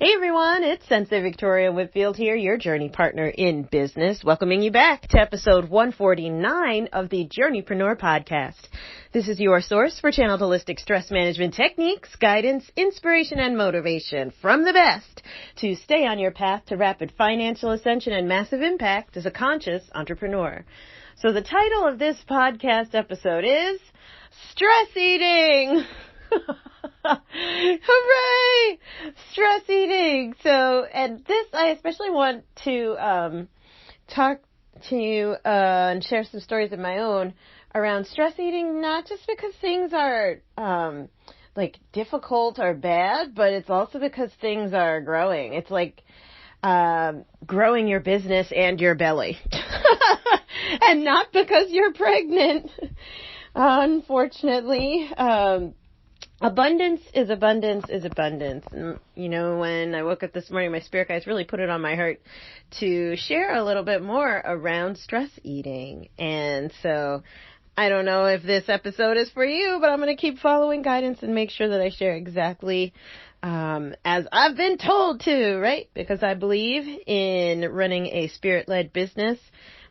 Hey everyone, it's Sensei Victoria Whitfield here, your journey partner in business, welcoming you back to episode 149 of the Journeypreneur Podcast. This is your source for channeled holistic stress management techniques, guidance, inspiration, and motivation from the best to stay on your path to rapid financial ascension and massive impact as a conscious entrepreneur. So the title of this podcast episode is Stress Eating! Hooray! Stress eating. So, and this, I especially want to talk to you and share some stories of my own around stress eating, not just because things are like difficult or bad, but it's also because things are growing. It's like growing your business and your belly. And not because you're pregnant, unfortunately. Abundance is abundance is abundance. And, you know, when I woke up this morning, my spirit guides really put it on my heart to share a little bit more around stress eating. And so I don't know if this episode is for you, but I'm going to keep following guidance and make sure that I share exactly as I've been told to, right? Because I believe in running a spirit-led business.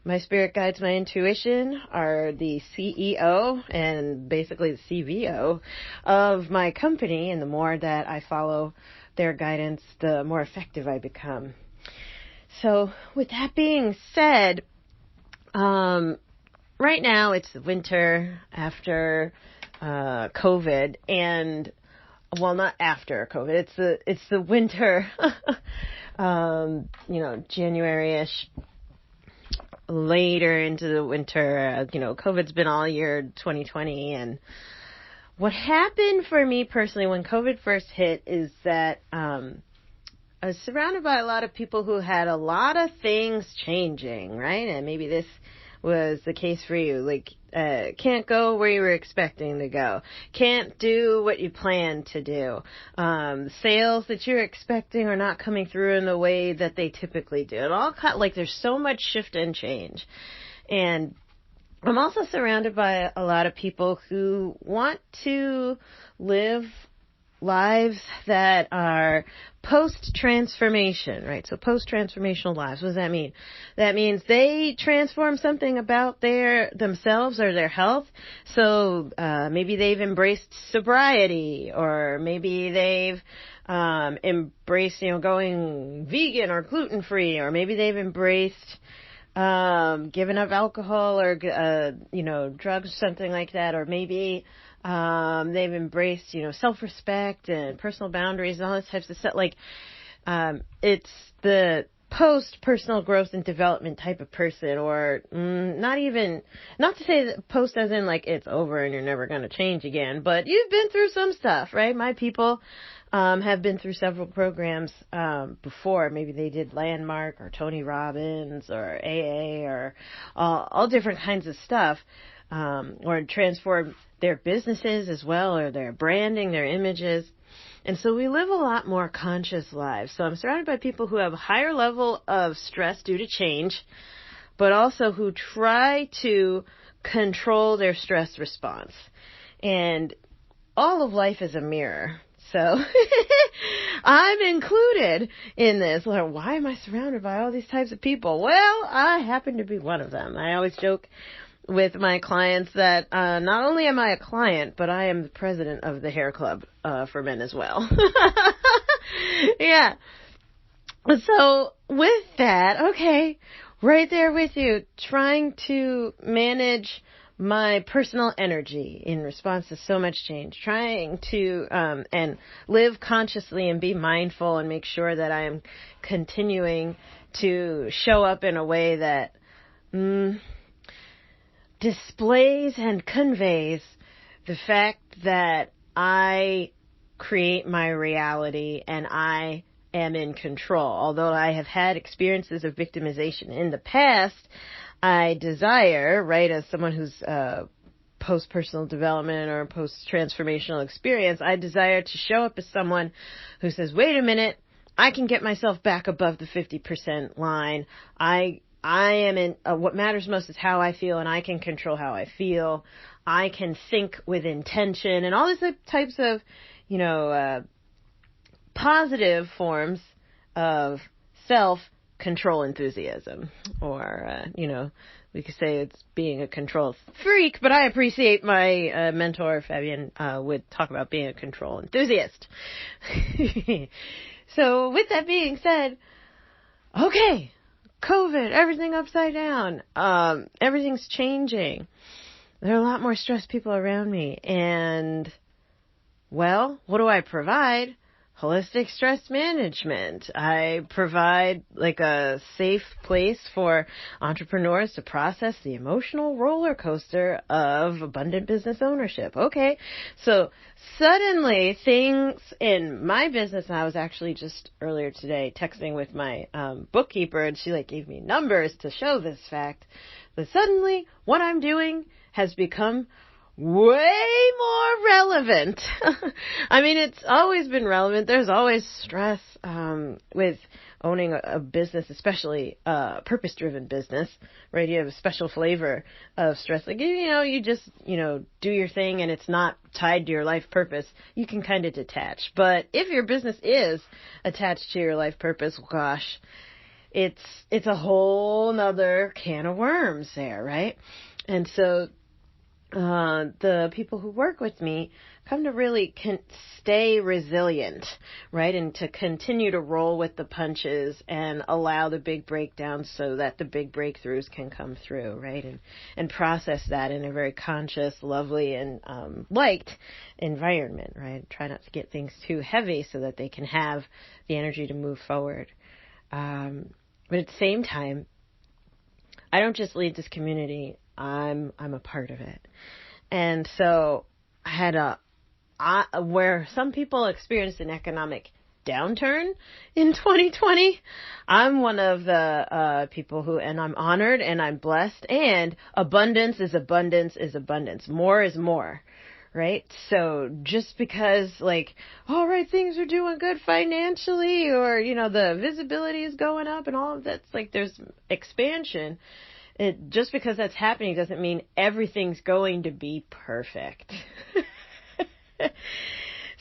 My spirit guides, my intuition are the CEO and basically the CVO of my company. And the more that I follow their guidance, the more effective I become. So with that being said, right now it's the winter after COVID, and well, not after COVID. It's the winter, January-ish. Later into the winter, COVID's been all year 2020. And what happened for me personally when COVID first hit is that I was surrounded by a lot of people who had a lot of things changing, right? And maybe this was the case for you. Like, can't go where you were expecting to go. Can't do what you planned to do. Sales that you're expecting are not coming through in the way that they typically do. It all like there's so much shift and change. And I'm also surrounded by a lot of people who want to live lives that are post-transformation, right? So post-transformational lives. What does that mean? That means they transform something about themselves or their health. So maybe they've embraced sobriety, or maybe they've embraced, going vegan or gluten-free, or maybe they've embraced giving up alcohol or drugs, something like that, or maybe they've embraced, self-respect and personal boundaries and all those types of stuff. Like, it's the post-personal growth and development type of person, or not to say that post as in like it's over and you're never going to change again, but you've been through some stuff, right? My people have been through several programs before. Maybe they did Landmark or Tony Robbins or AA or all different kinds of stuff. Or transform their businesses as well, or their branding, their images. And so we live a lot more conscious lives. So I'm surrounded by people who have a higher level of stress due to change, but also who try to control their stress response. And all of life is a mirror. So I'm included in this. Like, why am I surrounded by all these types of people? Well, I happen to be one of them. I always joke with my clients that not only am I a client, but I am the president of the hair club for men as well. Yeah. So with that, okay, right there with you, trying to manage my personal energy in response to so much change, trying to and live consciously and be mindful and make sure that I am continuing to show up in a way that displays and conveys the fact that I create my reality and I am in control. Although I have had experiences of victimization in the past, I desire, right, as someone who's post-personal development or post-transformational experience, I desire to show up as someone who says, wait a minute, I can get myself back above the 50% line. I am in, what matters most is how I feel, and I can control how I feel. I can think with intention, and all these types of, positive forms of self-control enthusiasm, or, we could say it's being a control freak, but I appreciate my mentor, Fabian, would talk about being a control enthusiast. So with that being said, okay, COVID, everything upside down, everything's changing. There are a lot more stressed people around me, and, well, what do I provide? Holistic stress management. I provide like a safe place for entrepreneurs to process the emotional roller coaster of abundant business ownership. Okay, so suddenly things in my business, and I was actually just earlier today texting with my bookkeeper, and she gave me numbers to show this fact, that suddenly what I'm doing has become way more relevant. I mean, it's always been relevant. There's always stress with owning a business, especially a purpose-driven business, right? You have a special flavor of stress. You just, do your thing and it's not tied to your life purpose. You can kind of detach. But if your business is attached to your life purpose, gosh, it's a whole nother can of worms there, right? And so the people who work with me come to really stay resilient, right? And to continue to roll with the punches and allow the big breakdowns so that the big breakthroughs can come through, right? And process that in a very conscious, lovely, and liked environment, right? Try not to get things too heavy so that they can have the energy to move forward. But at the same time, I don't just lead this community. I'm a part of it. And so I had where some people experienced an economic downturn in 2020. I'm one of the people who, and I'm honored and I'm blessed, and abundance is abundance is abundance. More is more. Right? So just because all right, things are doing good financially, or, the visibility is going up and all of that's there's expansion. Just because that's happening doesn't mean everything's going to be perfect.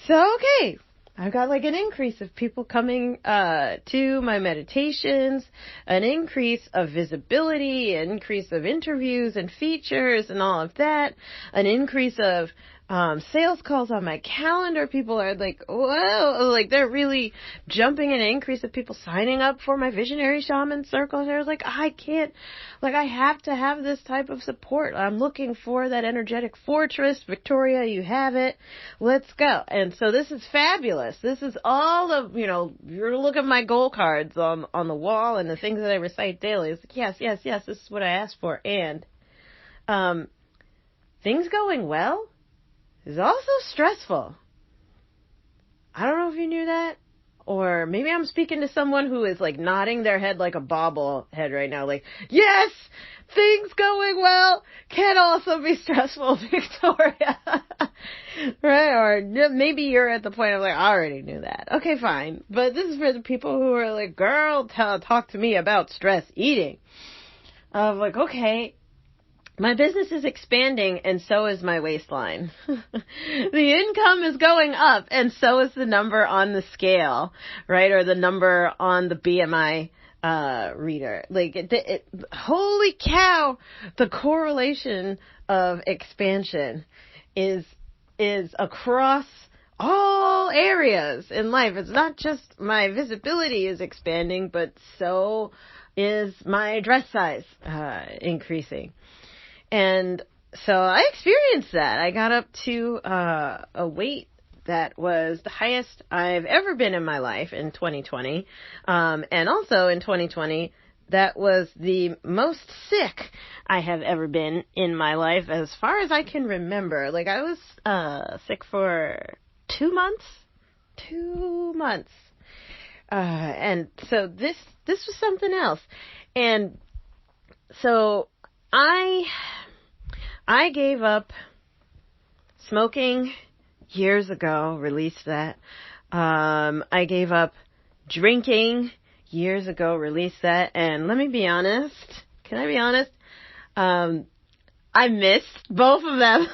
So, okay, I've got an increase of people coming to my meditations, an increase of visibility, an increase of interviews and features and all of that, an increase of sales calls on my calendar. People are whoa, they're really jumping, an increase of people signing up for my visionary shaman circle. They're I can't, I have to have this type of support. I'm looking for that energetic fortress. Victoria, you have it. Let's go. And so this is fabulous. This is all of, you're looking at my goal cards on the wall and the things that I recite daily. It's yes, this is what I asked for. And, things going well is also stressful. I don't know if you knew that, or maybe I'm speaking to someone who is nodding their head like a bobblehead right now, yes, things going well can also be stressful, Victoria. Right? Or maybe you're at the point of I already knew that. Okay, fine. But this is for the people who are girl, talk to me about stress eating. Okay, my business is expanding, and so is my waistline. The income is going up, and so is the number on the scale, right? Or the number on the BMI reader. Holy cow, the correlation of expansion is across all areas in life. It's not just my visibility is expanding, but so is my dress size increasing. And so I experienced that. I got up to a weight that was the highest I've ever been in my life in 2020. And also in 2020, that was the most sick I have ever been in my life as far as I can remember. I was sick for 2 months. 2 months. And so this was something else. And so I gave up smoking years ago, released that. I gave up drinking years ago, released that. And let me be honest. Can I be honest? I missed both of them.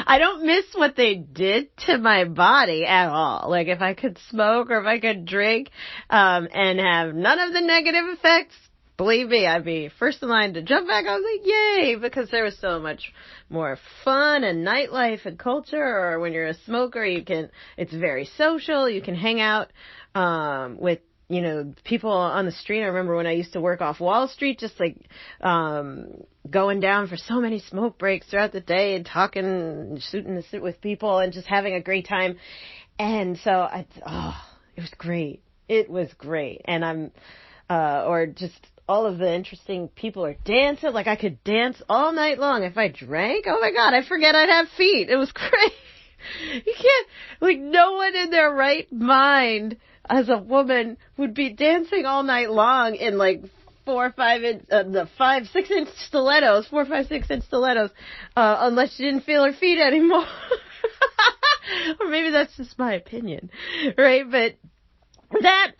I don't miss what they did to my body at all. Like if I could smoke or if I could drink, and have none of the negative effects, believe me, I'd be first in line to jump back. I was like, yay, because there was so much more fun and nightlife and culture. Or when you're a smoker, it's very social. You can hang out, with, people on the street. I remember when I used to work off Wall Street, just like, going down for so many smoke breaks throughout the day and talking, shooting the shit with people and just having a great time. And so it was great. It was great. And or just all of the interesting people are dancing. Like I could dance all night long. If I drank, oh my God, I forget I'd have feet. It was great. You can't, like no one in their right mind as a woman would be dancing all night long in like 4 5 inch stilettos, 4 5 6 inch stilettos, unless she didn't feel her feet anymore. Or maybe that's just my opinion, right? But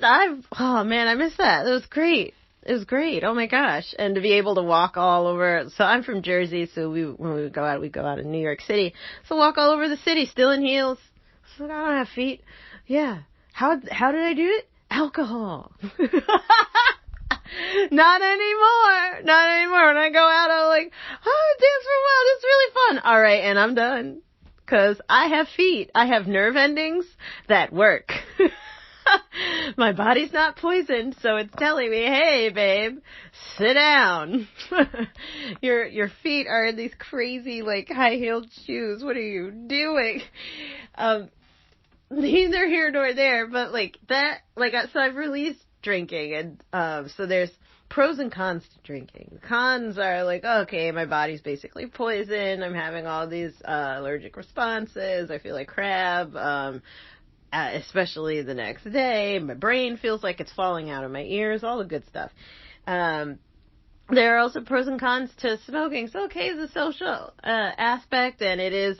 I miss that. It was great. It was great. Oh my gosh. And to be able to walk all over. So I'm from Jersey. So when we go out in New York City. So walk all over the city, still in heels. So I don't have feet. Yeah. How did I do it? Alcohol. Not anymore. Not anymore. When I go out, I'm like, dance for a while. This is really fun. All right. And I'm done. 'Cause I have feet. I have nerve endings that work. My body's not poisoned, so it's telling me, hey, babe, sit down. Your feet are in these crazy, like, high-heeled shoes. What are you doing? Neither here nor there, but, so I've released drinking, and so there's pros and cons to drinking. The cons are like, okay, my body's basically poisoned. I'm having all these allergic responses. I feel like crap. Especially the next day. My brain feels like it's falling out of my ears, all the good stuff. There are also pros and cons to smoking. So, okay, the social aspect, and it is,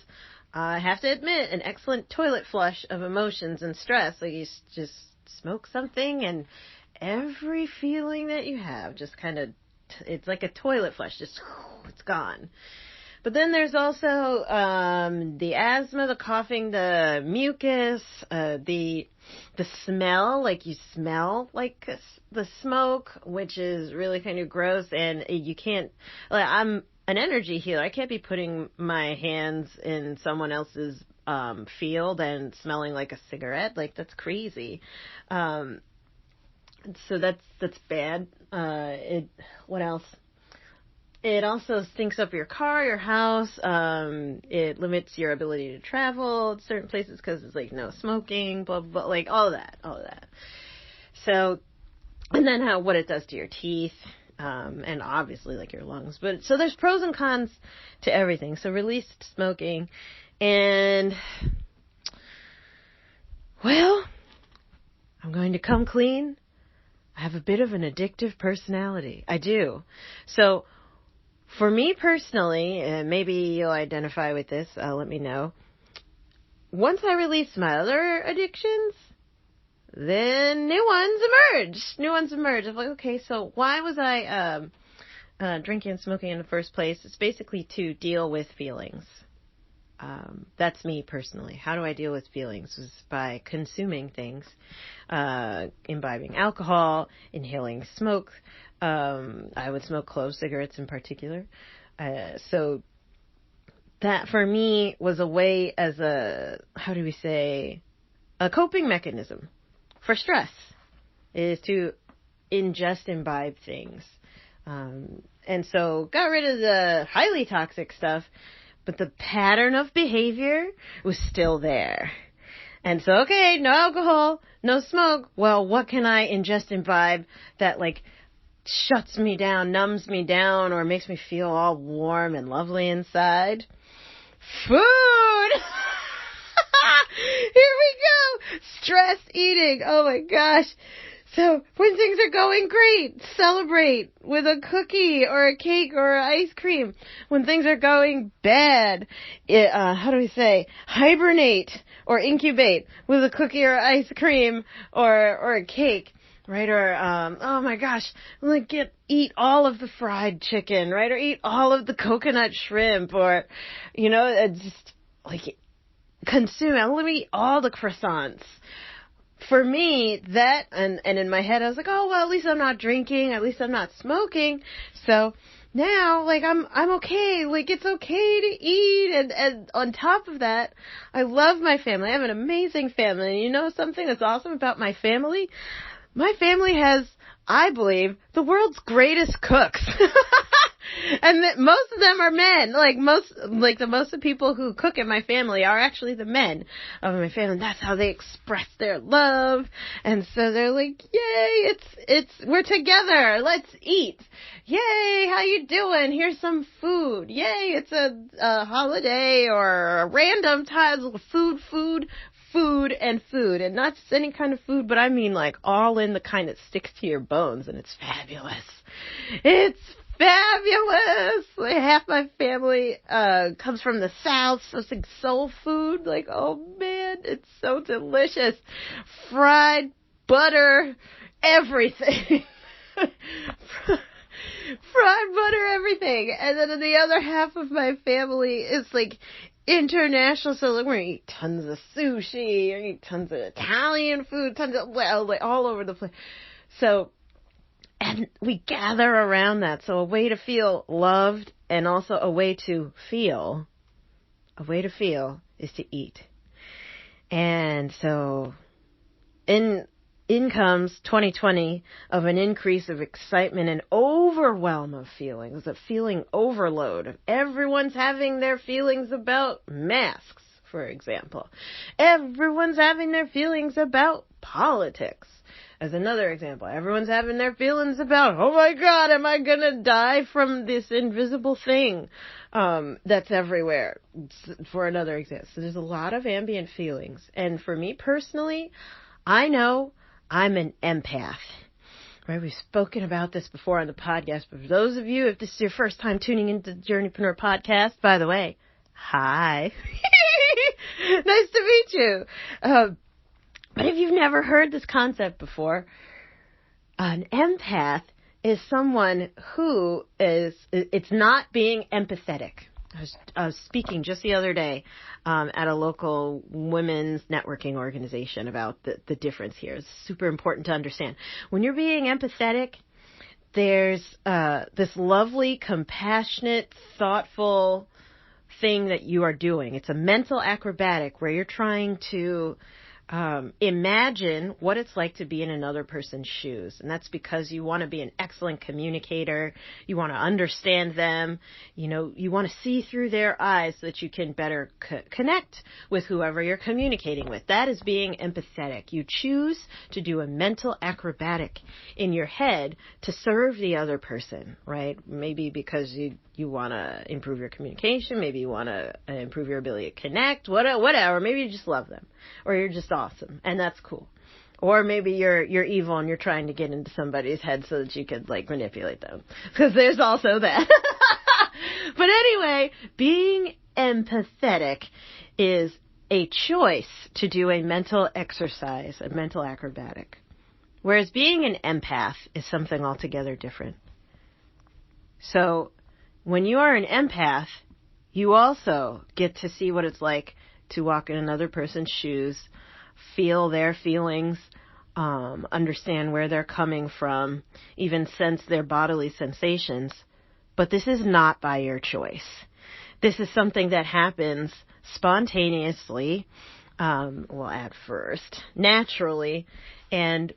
I have to admit, an excellent toilet flush of emotions and stress. Like, you just smoke something, and every feeling that you have just kind of, it's like a toilet flush, just, it's gone. But then there's also the asthma, the coughing, the mucus, the smell, like you smell like the smoke, which is really kind of gross. And you can't, I'm an energy healer. I can't be putting my hands in someone else's field and smelling like a cigarette. Like, that's crazy. So that's bad. What else? It also stinks up your car, your house. It limits your ability to travel to certain places because it's like no smoking, blah, blah, blah, like all of that. So, and then what it does to your teeth, and obviously like your lungs. But so there's pros and cons to everything. So released smoking, and well, I'm going to come clean. I have a bit of an addictive personality. I do. So, for me personally, and maybe you'll identify with this, let me know. Once I release my other addictions, then new ones emerge. I'm like, okay, so why was I drinking and smoking in the first place? It's basically to deal with feelings. That's me personally. How do I deal with feelings? Is by consuming things, imbibing alcohol, inhaling smoke. I would smoke clove cigarettes in particular. So that for me was a way as a coping mechanism for stress, is to imbibe things. And so got rid of the highly toxic stuff, but the pattern of behavior was still there. And so, okay, no alcohol, no smoke. Well, what can I imbibe that shuts me down, numbs me down, or makes me feel all warm and lovely inside? Food! Here we go! Stress eating. Oh my gosh. So when things are going great, celebrate with a cookie or a cake or ice cream. When things are going bad, hibernate or incubate with a cookie or ice cream or a cake. right? Or, oh my gosh, like eat all of the fried chicken, right? Or eat all of the coconut shrimp, or, just like consume, I'm going to eat all the croissants. For me, that, and in my head, I was like, oh, well, at least I'm not drinking, at least I'm not smoking, so now, like, I'm okay, like, it's okay to eat, and on top of that, I love my family, I have an amazing family, and you know something that's awesome about my family? My family has, I believe, the world's greatest cooks. And most of them are men. The most of the people who cook in my family are actually the men of my family. That's how they express their love. And so they're like, yay, we're together. Let's eat. Yay, how you doing? Here's some food. Yay, it's a holiday or a random time. Food. And not just any kind of food, but I mean like all in the kind that sticks to your bones, and it's fabulous. It's fabulous. Like half my family comes from the South, so it's like soul food. Like, oh man, it's so delicious. Fried butter, everything. Fried butter, everything. And then the other half of my family is like international, so like we're gonna eat tons of sushi, we're gonna eat tons of Italian food, like all over the place. So, and we gather around that. So a way to feel loved, and also a way to feel is to eat. And so in comes 2020 of an increase of excitement and overwhelm of feelings, a feeling overload. Everyone's having their feelings about masks, for example. Everyone's having their feelings about politics, as another example. Everyone's having their feelings about, oh my God, am I going to die from this invisible thing that's everywhere, for another example. So there's a lot of ambient feelings. And for me personally, I know I'm an empath, right? We've spoken about this before on the podcast, but for those of you, if this is your first time tuning into the Journeypreneur Podcast, by the way, hi. Nice to meet you. But if you've never heard this concept before, an empath is someone who it's not being empathetic. I was speaking just the other day at a local women's networking organization about the difference here. It's super important to understand. When you're being empathetic, there's this lovely, compassionate, thoughtful thing that you are doing. It's a mental acrobatic where you're trying to imagine what it's like to be in another person's shoes. And that's because you want to be an excellent communicator. You want to understand them. You want to see through their eyes so that you can better connect with whoever you're communicating with. That is being empathetic. You choose to do a mental acrobatic in your head to serve the other person, right? Maybe because you want to improve your communication. Maybe you want to improve your ability to connect, whatever. Maybe you just love them, or you're just awesome, and that's cool. Or maybe you're evil and you're trying to get into somebody's head so that you could like manipulate them, because there's also that. But anyway, being empathetic is a choice to do a mental exercise, a mental acrobatic. Whereas being an empath is something altogether different. So when you are an empath, you also get to see what it's like to walk in another person's shoes, feel their feelings, understand where they're coming from, even sense their bodily sensations. But this is not by your choice. This is something that happens spontaneously, at first, naturally, and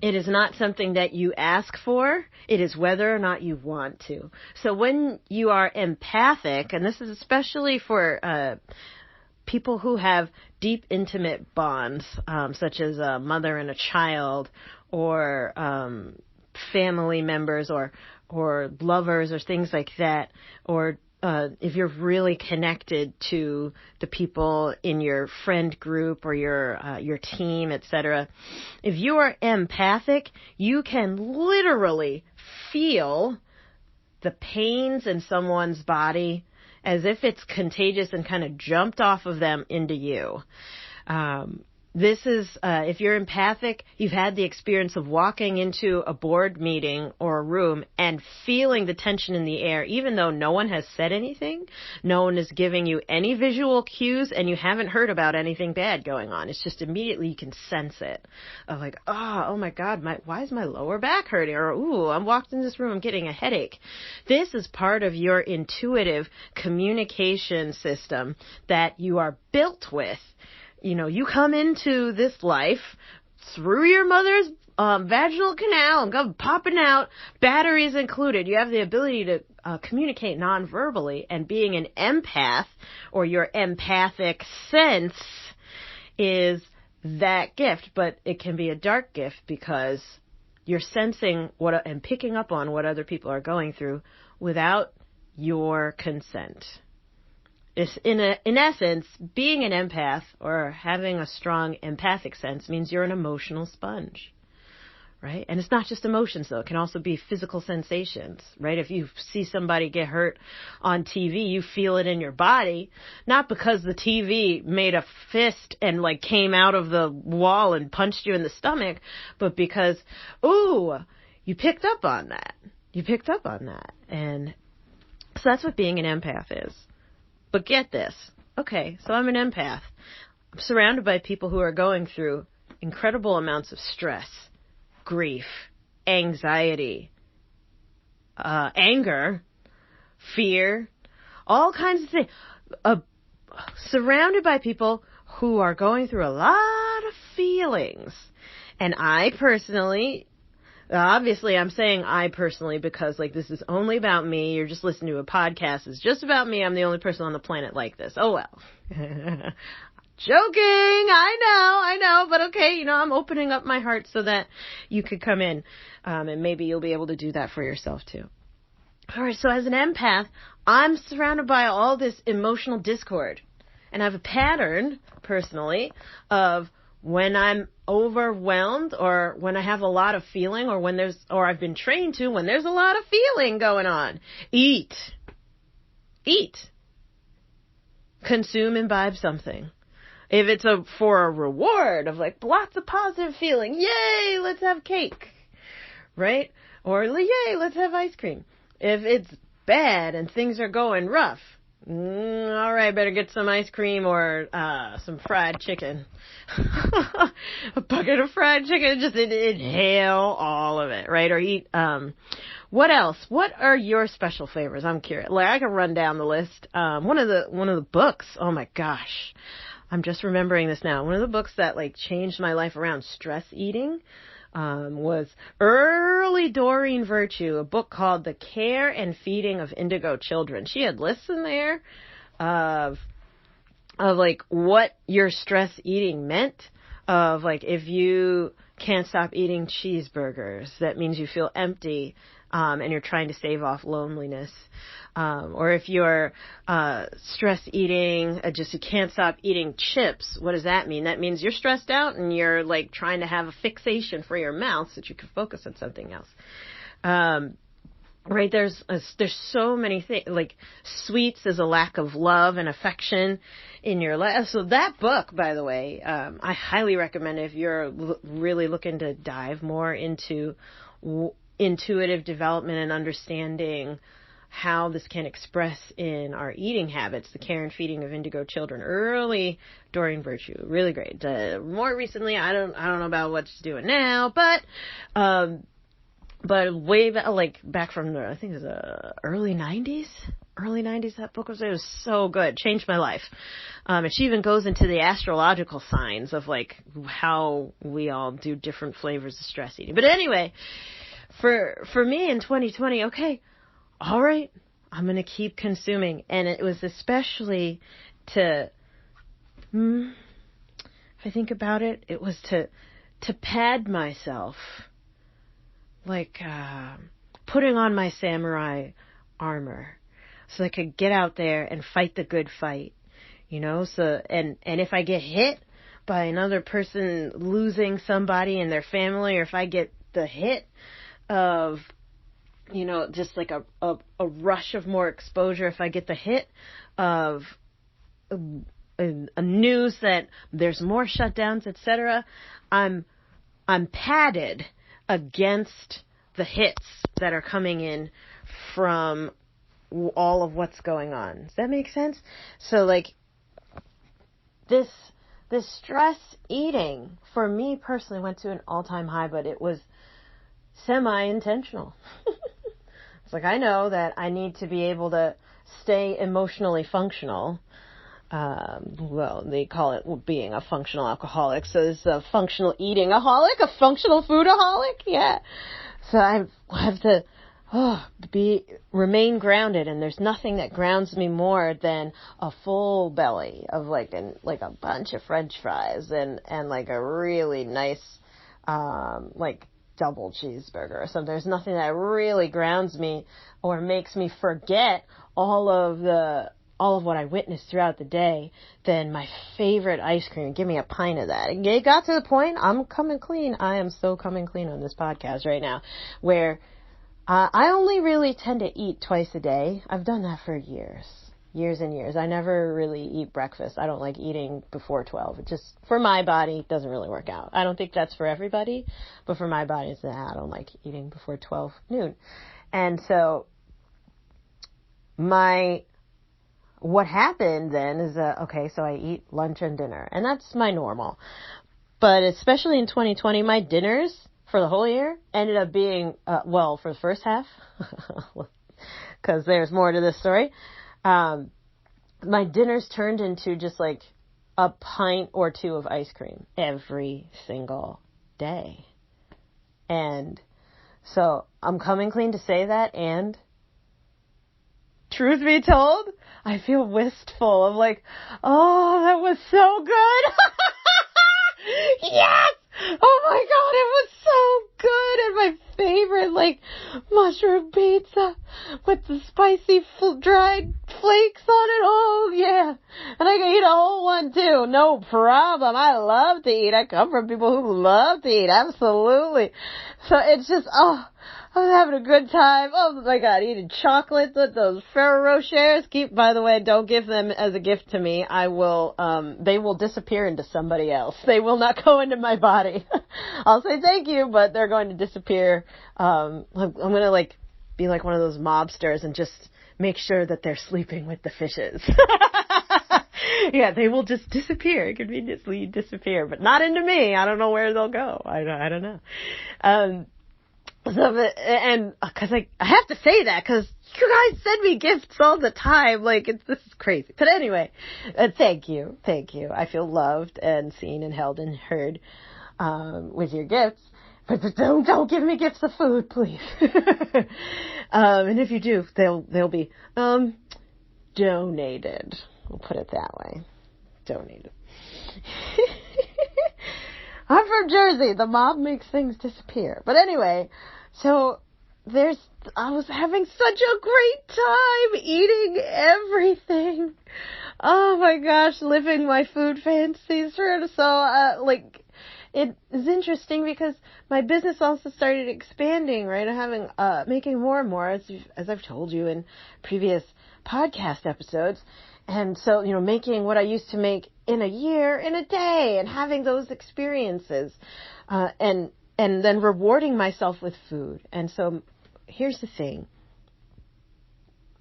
it is not something that you ask for. It is whether or not you want to. So when you are empathic, and this is especially for people who have deep, intimate bonds, such as a mother and a child, or family members, or lovers, or things like that, or if you're really connected to the people in your friend group or your team, etc. If you are empathic, you can literally feel the pains in someone's body as if it's contagious and kind of jumped off of them into you. This is, if you're empathic, you've had the experience of walking into a board meeting or a room and feeling the tension in the air, even though no one has said anything, no one is giving you any visual cues, and you haven't heard about anything bad going on. It's just immediately you can sense it. Of like, oh my God, why is my lower back hurting? Or, ooh, I'm walked in this room, I'm getting a headache. This is part of your intuitive communication system that you are built with. You know, you come into this life through your mother's vaginal canal and go popping out, batteries included. You have the ability to communicate non-verbally, and being an empath, or your empathic sense, is that gift. But it can be a dark gift because you're sensing and picking up on what other people are going through without your consent. It's in essence, being an empath or having a strong empathic sense means you're an emotional sponge, right? And it's not just emotions, though. It can also be physical sensations, right? If you see somebody get hurt on TV, you feel it in your body, not because the TV made a fist and like came out of the wall and punched you in the stomach, but because, ooh, you picked up on that. You picked up on that. And so that's what being an empath is. But get this. Okay, so I'm an empath. I'm surrounded by people who are going through incredible amounts of stress, grief, anxiety, anger, fear, all kinds of things. Surrounded by people who are going through a lot of feelings. And I personally... Obviously, I'm saying I personally because, like, this is only about me. You're just listening to a podcast. It's just about me. I'm the only person on the planet like this. Oh, well. Joking. I know. But okay, you know, I'm opening up my heart so that you could come in. And maybe you'll be able to do that for yourself, too. All right, so as an empath, I'm surrounded by all this emotional discord. And I have a pattern, personally, of when I'm overwhelmed or when I have a lot of feeling or I've been trained to when there's a lot of feeling going on. Eat. Consume, imbibe something. If it's for a reward of like lots of positive feeling, yay, let's have cake, right? Or yay, let's have ice cream. If it's bad and things are going rough, all right, better get some ice cream or some fried chicken. A bucket of fried chicken, just inhale all of it, right? Or eat, what else? What are your special flavors? I'm curious. Like, I can run down the list. One of the books, oh my gosh, I'm just remembering this now. One of the books that like changed my life around stress eating was Early Doreen Virtue, a book called The Care and Feeding of Indigo Children. She had lists in there of like what your stress eating meant, of like if you can't stop eating cheeseburgers, that means you feel empty and you're trying to stave off loneliness. Or if you're stress eating, just you can't stop eating chips, what does that mean? That means you're stressed out and you're like trying to have a fixation for your mouth so that you can focus on something else. Right, there's so many things, like sweets is a lack of love and affection in your life. So that book, by the way, I highly recommend if you're really looking to dive more into intuitive development and understanding how this can express in our eating habits. The Care and Feeding of Indigo Children, Early Doreen Virtue, really great. More recently, I don't know about what she's doing now, but way back, like back from the, I think it was the early 90s, that book was so good, changed my life. And she even goes into the astrological signs of like how we all do different flavors of stress eating. But anyway, for me in 2020, okay, all right, I'm going to keep consuming. And it was especially if I think about it, it was to pad myself, like putting on my samurai armor so I could get out there and fight the good fight, you know. So and if I get hit by another person losing somebody in their family, or if I get the hit of, you know, just like a rush of more exposure, if I get the hit of news that there's more shutdowns, etc., I'm padded against the hits that are coming in from all of what's going on. Does that make sense? So like this stress eating for me personally went to an all-time high, but it was semi-intentional. It's like, I know that I need to be able to stay emotionally functional. Well, they call it being a functional alcoholic. So there's a functional eating-aholic, a functional foodaholic. Yeah. So I have to remain grounded, and there's nothing that grounds me more than a full belly of like a bunch of French fries and like a really nice like double cheeseburger or something. There's nothing that really grounds me or makes me forget all of what I witnessed throughout the day than my favorite ice cream. Give me a pint of that. It got to the point, I'm coming clean. I am so coming clean on this podcast right now, where I only really tend to eat twice a day. I've done that for years and years. I never really eat breakfast. I don't like eating before 12. It just, for my body, it doesn't really work out. I don't think that's for everybody, but for my body, I don't like eating before 12 noon. And so what happened then is so I eat lunch and dinner, and that's my normal. But especially in 2020, my dinners for the whole year ended up being, for the first half, because there's more to this story, my dinners turned into just like a pint or two of ice cream every single day. And so I'm coming clean to say that, and truth be told, I feel wistful of like, oh, that was so good. Yes! Oh my God, it was so good. And my favorite, like, mushroom pizza with the spicy dried flakes on it. Oh yeah. And I can eat a whole one too. No problem. I love to eat. I come from people who love to eat. Absolutely. So it's just, I was having a good time. Oh my God, eating chocolate with those Ferrero Rochers. By the way, don't give them as a gift to me. I will, they will disappear into somebody else. They will not go into my body. I'll say thank you, but they're going to disappear. I'm going to like be like one of those mobsters and just make sure that they're sleeping with the fishes. Yeah, they will just disappear, conveniently disappear, but not into me. I don't know where they'll go. I don't know. And cause I have to say that cause you guys send me gifts all the time. Like this is crazy. But anyway, thank you. I feel loved and seen and held and heard, with your gifts. But don't give me gifts of food, please. And if you do, they'll be, donated. We'll put it that way. Donated. I'm from Jersey. The mob makes things disappear. But anyway, so I was having such a great time eating everything. Oh my gosh, living my food fantasies. So, it is interesting because my business also started expanding, right? I'm having, making more and more, as I've told you in previous podcast episodes. And so, making what I used to make in a year, in a day, and having those experiences, and then rewarding myself with food. And so here's the thing.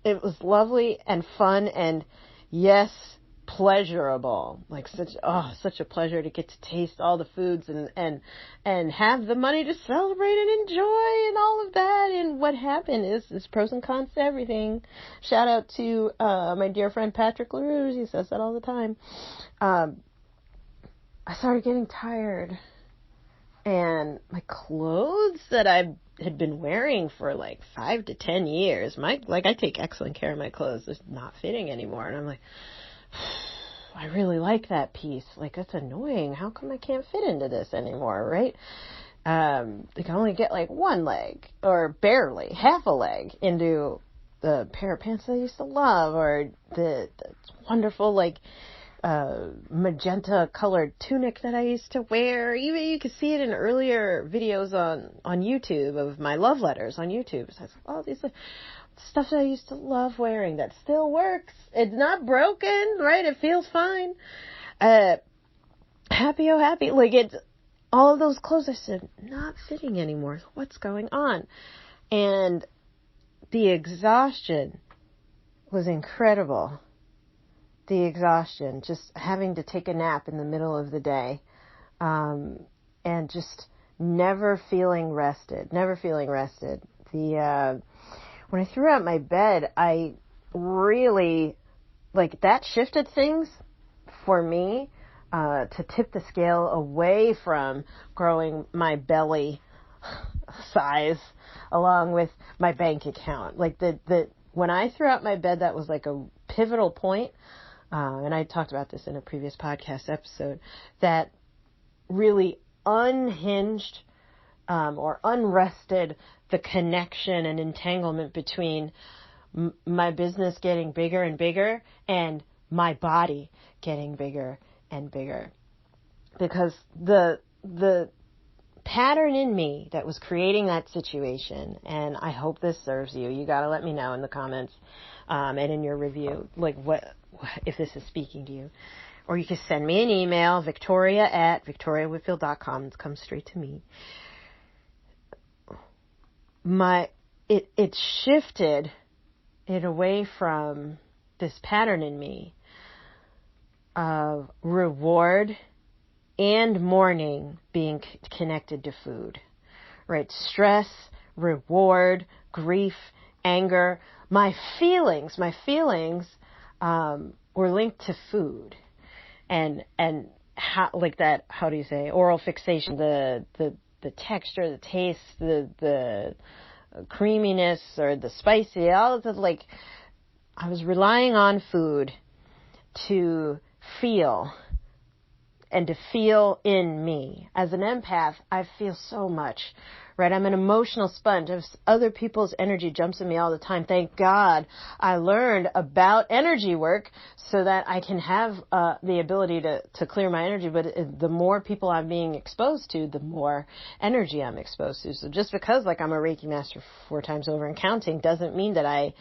It was lovely and fun and yes, pleasurable. Like such a pleasure to get to taste all the foods and have the money to celebrate and enjoy and all of that. And what happened is there's pros and cons to everything. Shout out to my dear friend Patrick LaRouge. He says that all the time. I started getting tired, and my clothes that I had been wearing for like 5 to 10 years, I take excellent care of my clothes. They're not fitting anymore, and I'm like, I really like that piece. Like, that's annoying. How come I can't fit into this anymore, right? They can only get like one leg, or barely half a leg, into the pair of pants that I used to love, or the wonderful magenta colored tunic that I used to wear. Even you could see it in earlier videos on YouTube of my love letters on YouTube. So I was like, Stuff that I used to love wearing that still works. It's not broken, right? It feels fine. Happy, oh happy. Like, it's all of those clothes I said not fitting anymore. What's going on? And the exhaustion was incredible. The exhaustion, just having to take a nap in the middle of the day, and just never feeling rested. When I threw out my bed, I really, like, that shifted things for me, to tip the scale away from growing my belly size along with my bank account. Like, when I threw out my bed, that was like a pivotal point. And I talked about this in a previous podcast episode, that really unhinged, or unrested the connection and entanglement between my business getting bigger and bigger and my body getting bigger and bigger. Because the pattern in me that was creating that situation, and I hope this serves you. You got to let me know in the comments, and in your review, like, what if this is speaking to you. Or you can send me an email, victoria@victoriawhitfield.com. It comes straight to me. It shifted it away from this pattern in me of reward and mourning being connected to food, right? Stress, reward, grief, anger. My feelings were linked to food, and how, like that, how do you say, oral fixation, the texture, the taste, the creaminess, or the spicy, all of the, like, I was relying on food to feel, and to feel in me. As an empath, I feel so much, right? I'm an emotional sponge. Other people's energy jumps in me all the time. Thank God I learned about energy work so that I can have the ability to clear my energy. But the more people I'm being exposed to, the more energy I'm exposed to. So just because, like, I'm a Reiki master 4 times over and counting doesn't mean that I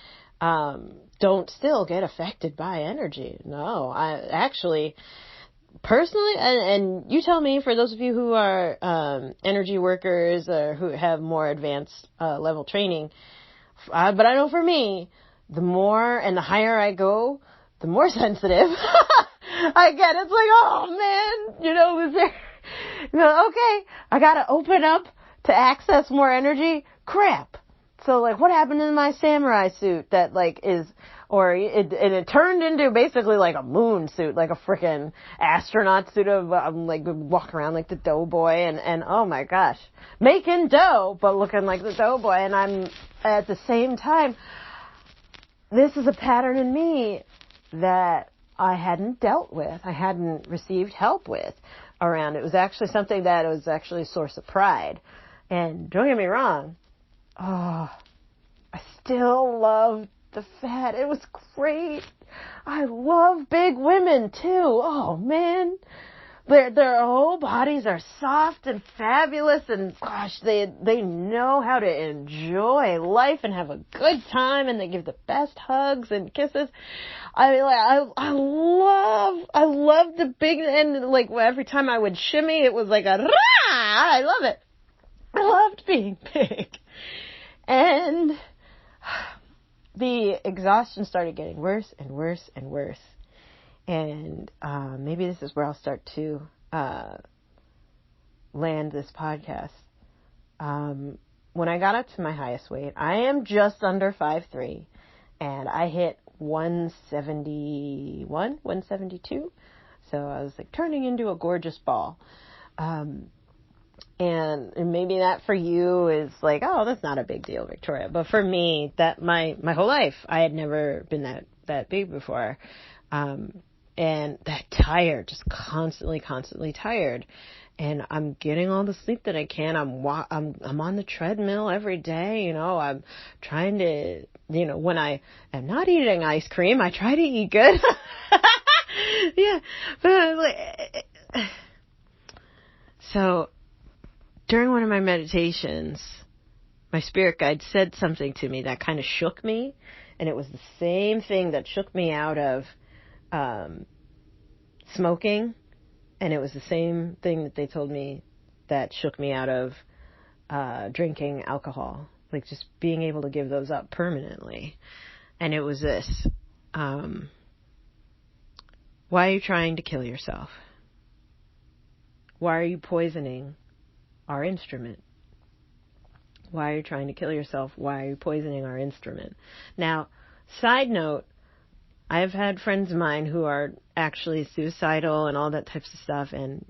don't still get affected by energy. No, I actually... Personally, and you tell me, for those of you who are energy workers or who have more advanced level training, but I know for me, the more and the higher I go, the more sensitive I get. It's like, oh man, okay, I gotta open up to access more energy. Crap. So, like, what happened in my samurai suit that, like, is... Or it turned into basically like a moon suit, like a freaking astronaut suit of, like, walk around like the doughboy and oh my gosh, making dough, but looking like the doughboy. And I'm, at the same time, this is a pattern in me that I hadn't dealt with. I hadn't received help with around. It was actually something that was actually a source of pride. And don't get me wrong, I still love the fat. It was great. I love big women too. Oh man. Their whole bodies are soft and fabulous, and gosh, they know how to enjoy life and have a good time, and they give the best hugs and kisses. I mean, like, I love the big, and like every time I would shimmy, it was like a rah! I love it. I loved being big. And the exhaustion started getting worse and worse and worse. And maybe this is where I'll start to land this podcast. When I got up to my highest weight, I am just under 5'3", and I hit 171, 172. So I was like turning into a gorgeous ball. And maybe that for you is like, oh, that's not a big deal, Victoria. But for me, that my whole life, I had never been that big before. And that tired, just constantly tired. And I'm getting all the sleep that I can. I'm on the treadmill every day. I'm trying to, when I am not eating ice cream, I try to eat good. Yeah. But like, so during one of my meditations, my spirit guide said something to me that kind of shook me, and it was the same thing that shook me out of smoking, and it was the same thing that they told me that shook me out of drinking alcohol, like just being able to give those up permanently. And it was this: why are you trying to kill yourself? Why are you poisoning our instrument? Why are you trying to kill yourself? Why are you poisoning our instrument? Now, side note, I've had friends of mine who are actually suicidal and all that types of stuff, and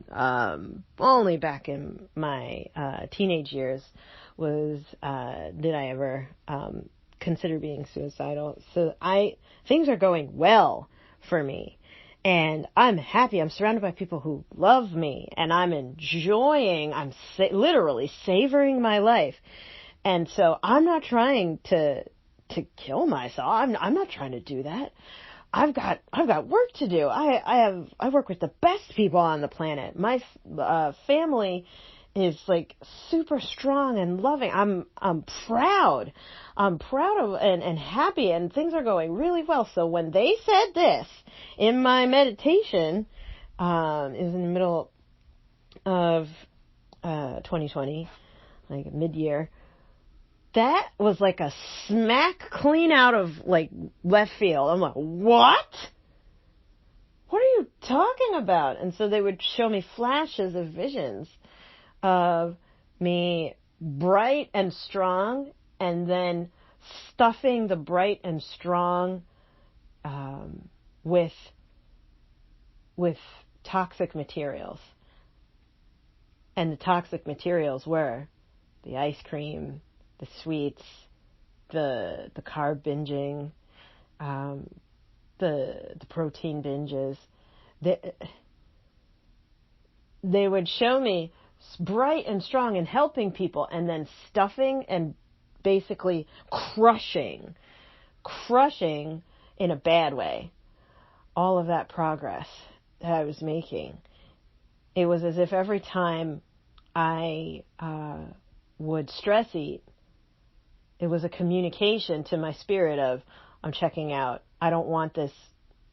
only back in my teenage years did I ever consider being suicidal. So things are going well for me, and I'm happy. I'm surrounded by people who love me, and I'm enjoying. I'm literally savoring my life, and so I'm not trying to kill myself. I'm not trying to do that. I've got work to do. I work with the best people on the planet. My family is like super strong and loving. I'm proud. I'm proud of and happy, and things are going really well. So when they said this in my meditation, it was in the middle of 2020, like mid-year. That was like a smack clean out of like left field. I'm like, what? What are you talking about? And so they would show me flashes of visions of me bright and strong, and then stuffing the bright and strong with toxic materials. And the toxic materials were the ice cream, the sweets, the carb binging, the protein binges. They would show me bright and strong and helping people, and then stuffing and basically crushing in a bad way all of that progress that I was making. It was as if every time I would stress eat, it was a communication to my spirit of, I'm checking out. I don't want this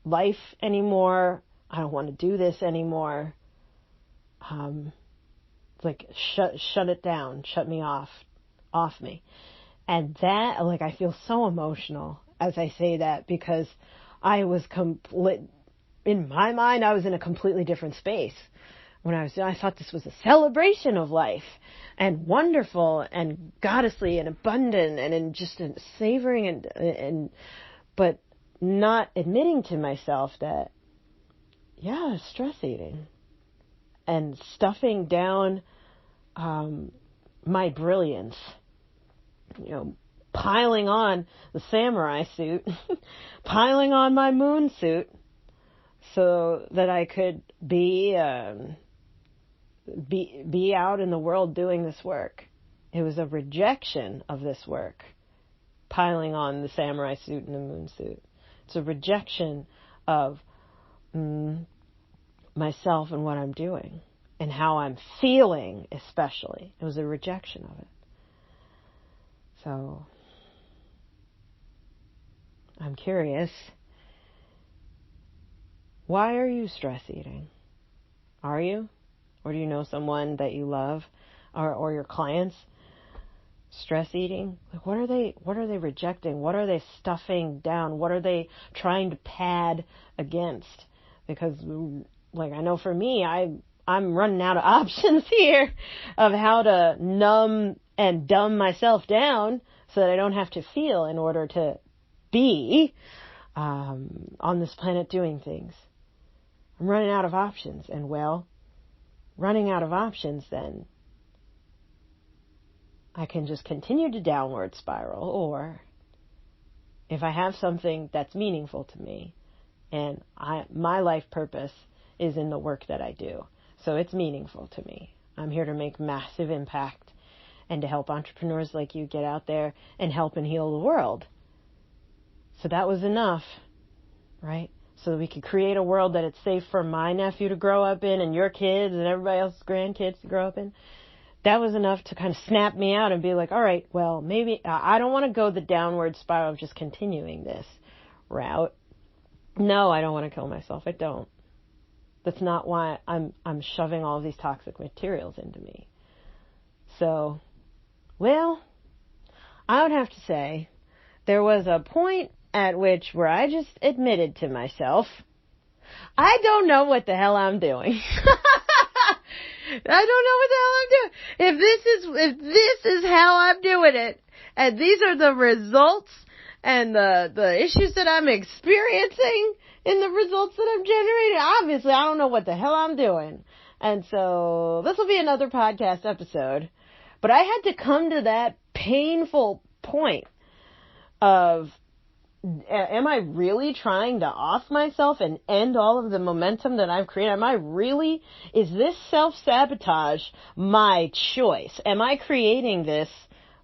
life anymore. I don't want to do this anymore. Like shut it down, shut me off me. And that, like, I feel so emotional as I say that, because I was in my mind, I was in a completely different space. When I thought this was a celebration of life, and wonderful and goddessly and abundant and just savoring but not admitting to myself that, yeah, stress eating and stuffing down my brilliance, piling on the samurai suit, piling on my moon suit, so that I could be out in the world doing this work. It was a rejection of this work, piling on the samurai suit and the moon suit. It's a rejection of myself and what I'm doing and how I'm feeling, especially. It was a rejection of it. So I'm curious, why are you stress eating? Are you? Or do you know someone that you love, or your clients stress eating? Like, what are they rejecting? What are they stuffing down? What are they trying to pad against? Because, like, I know for me, I'm running out of options here of how to numb and dumb myself down so that I don't have to feel in order to be on this planet doing things. I'm running out of options, and running out of options, then I can just continue to downward spiral, or if I have something that's meaningful to me, and my life purpose is in the work that I do, so it's meaningful to me. I'm here to make massive impact and to help entrepreneurs like you get out there and help and heal the world. So that was enough, right? So that we could create a world that it's safe for my nephew to grow up in, and your kids and everybody else's grandkids to grow up in. that was enough to kind of snap me out and be like, all right, well, maybe I don't want to go the downward spiral of just continuing this route. No, I don't want to kill myself. I don't. That's not why I'm shoving all of these toxic materials into me. So, well, I would have to say there was a point at which where I just admitted to myself, I don't know what the hell I'm doing. I don't know what the hell I'm doing. If this is how I'm doing it, and these are the results and the issues that I'm experiencing in the results that I'm generating, obviously I don't know what the hell I'm doing. And so this will be another podcast episode. But I had to come to that painful point of, am I really trying to off myself and end all of the momentum that I've created? Is this self-sabotage my choice? Am I creating this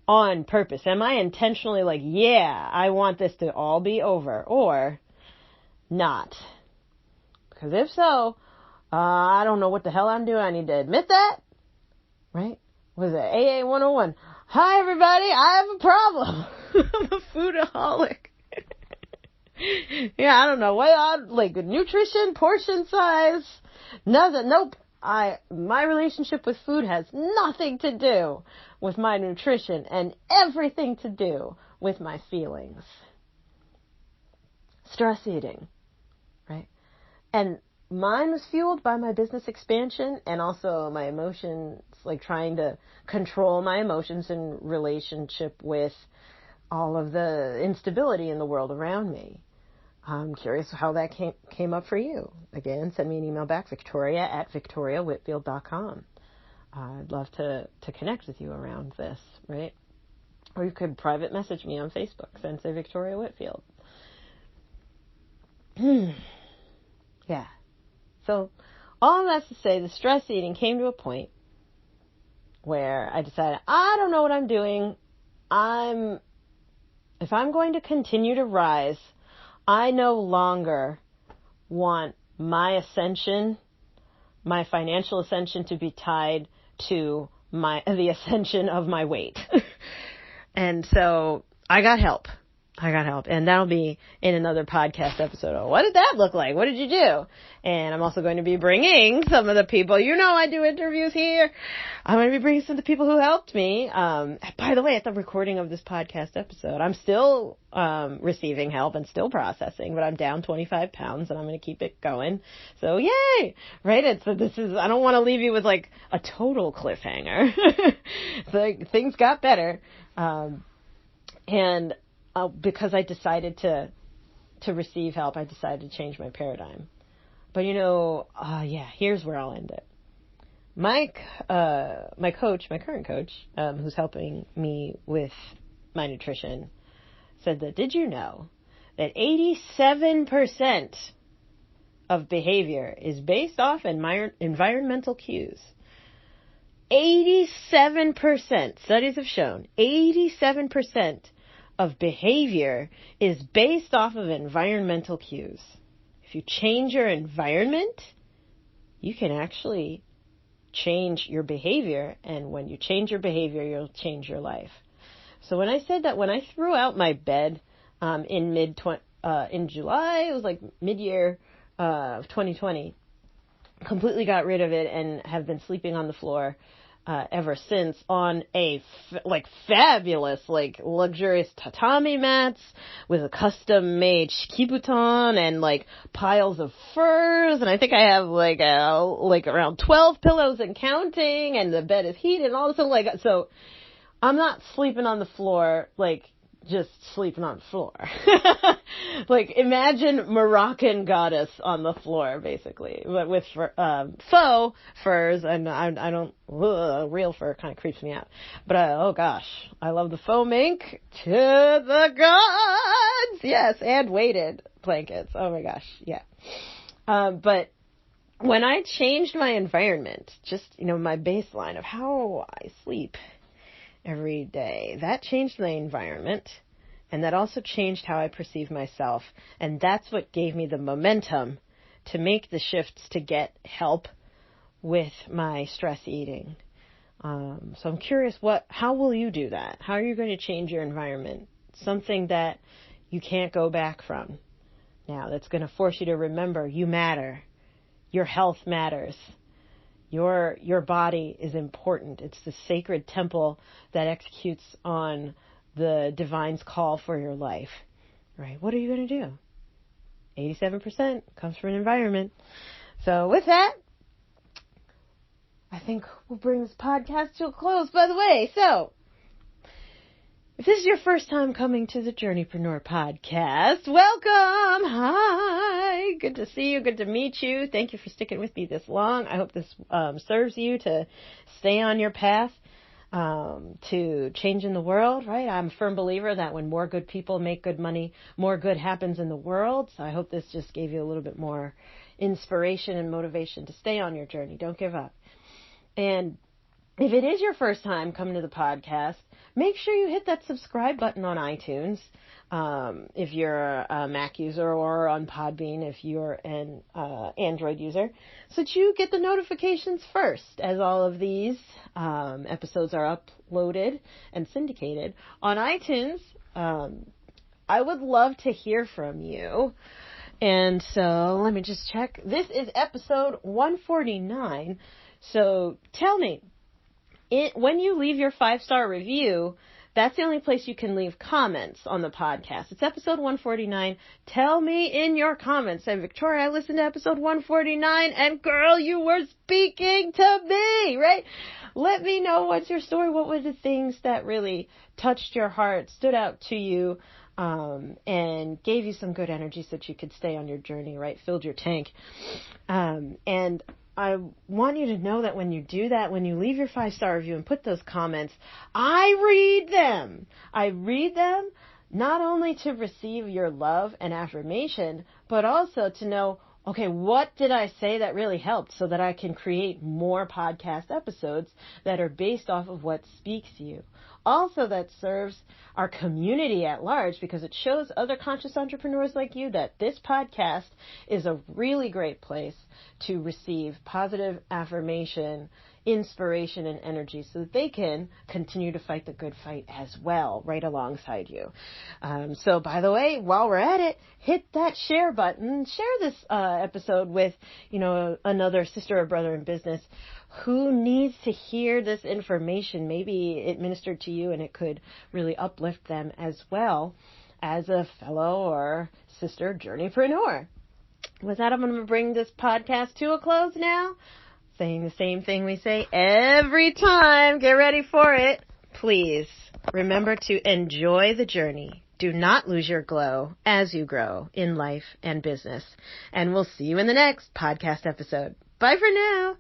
on purpose? Am I intentionally like, yeah, I want this to all be over, or not? Because if so, I don't know what the hell I'm doing. I need to admit that, right? Was it AA 101? Hi, everybody. I have a problem. I'm a foodaholic. Yeah, I don't know what, like nutrition, portion size, nothing. Nope. My relationship with food has nothing to do with my nutrition and everything to do with my feelings. Stress eating, right? And mine was fueled by my business expansion and also my emotions, like trying to control my emotions in relationship with all of the instability in the world around me. I'm curious how that came up for you. Again, send me an email back, victoria@victoriawhitfield.com. I'd love to connect with you around this, right? Or you could private message me on Facebook, Sensei Victoria Whitfield. Yeah. So, all of that's to say, the stress eating came to a point where I decided, I don't know what I'm doing. If I'm going to continue to rise, I no longer want my ascension, my financial ascension, to be tied to the ascension of my weight. And so I got help. And that'll be in another podcast episode. Oh, what did that look like? What did you do? And I'm also going to be bringing some of the people, I do interviews here. I'm going to be bringing some of the people who helped me. By the way, at the recording of this podcast episode, I'm still receiving help and still processing, but I'm down 25 pounds and I'm going to keep it going. So yay! Right? I don't want to leave you with like a total cliffhanger. So things got better. Because I decided to receive help, I decided to change my paradigm. But here's where I'll end it. My current coach, who's helping me with my nutrition, said that, did you know that 87% of behavior is based off environmental cues? 87%, studies have shown, 87% of behavior is based off of environmental cues. If you change your environment, you can actually change your behavior, and when you change your behavior, you'll change your life. So when I said that, when I threw out my bed in July, it was like mid-year of 2020, completely got rid of it and have been sleeping on the floor ever since, on a fabulous, luxurious tatami mats with a custom made shikibuton and piles of furs, and I think I have around 12 pillows and counting, and the bed is heated and all this stuff. So I'm not sleeping on the floor just sleeping on the floor. Imagine Moroccan goddess on the floor, basically, but with faux furs, and I don't, real fur kind of creeps me out. But oh gosh, I love the faux mink to the gods, yes, and weighted blankets. Oh my gosh, yeah. But when I changed my environment, just my baseline of how I sleep every day, that changed my environment, and that also changed how I perceive myself, and that's what gave me the momentum to make the shifts to get help with my stress eating. So I'm curious, how will you do that? How are you going to change your environment? Something that you can't go back from now, that's going to force you to remember you matter. Your health matters. Your body is important. It's the sacred temple that executes on the divine's call for your life, right? What are you going to do? 87% comes from an environment. So with that, I think we'll bring this podcast to a close, by the way. So, if this is your first time coming to the Journeypreneur Podcast, welcome! Hi! Good to see you. Good to meet you. Thank you for sticking with me this long. I hope this serves you to stay on your path to changing the world, right? I'm a firm believer that when more good people make good money, more good happens in the world. So I hope this just gave you a little bit more inspiration and motivation to stay on your journey. Don't give up. And if it is your first time coming to the podcast, make sure you hit that subscribe button on iTunes if you're a Mac user, or on Podbean if you're an Android user, so that you get the notifications first as all of these episodes are uploaded and syndicated on iTunes. I would love to hear from you. And so let me just check. This is episode 149. So tell me, when you leave your 5-star review, that's the only place you can leave comments on the podcast. It's episode 149. Tell me in your comments. Say, Victoria, I listened to episode 149, and girl, you were speaking to me, right? Let me know what's your story. What were the things that really touched your heart, stood out to you, and gave you some good energy so that you could stay on your journey, right? Filled your tank. And I want you to know that when you do that, when you leave your 5-star review and put those comments, I read them. I read them not only to receive your love and affirmation, but also to know, okay, what did I say that really helped, so that I can create more podcast episodes that are based off of what speaks to you. Also, that serves our community at large, because it shows other conscious entrepreneurs like you that this podcast is a really great place to receive positive affirmation, inspiration, and energy, so that they can continue to fight the good fight as well, right alongside you. So by the way, while we're at it, hit that share button. Share this episode with, another sister or brother in business who needs to hear this information. Maybe it ministered to you and it could really uplift them as well as a fellow or sister journeypreneur. With that, I'm going to bring this podcast to a close now, saying the same thing we say every time. Get ready for it. Please remember to enjoy the journey. Do not lose your glow as you grow in life and business. And we'll see you in the next podcast episode. Bye for now.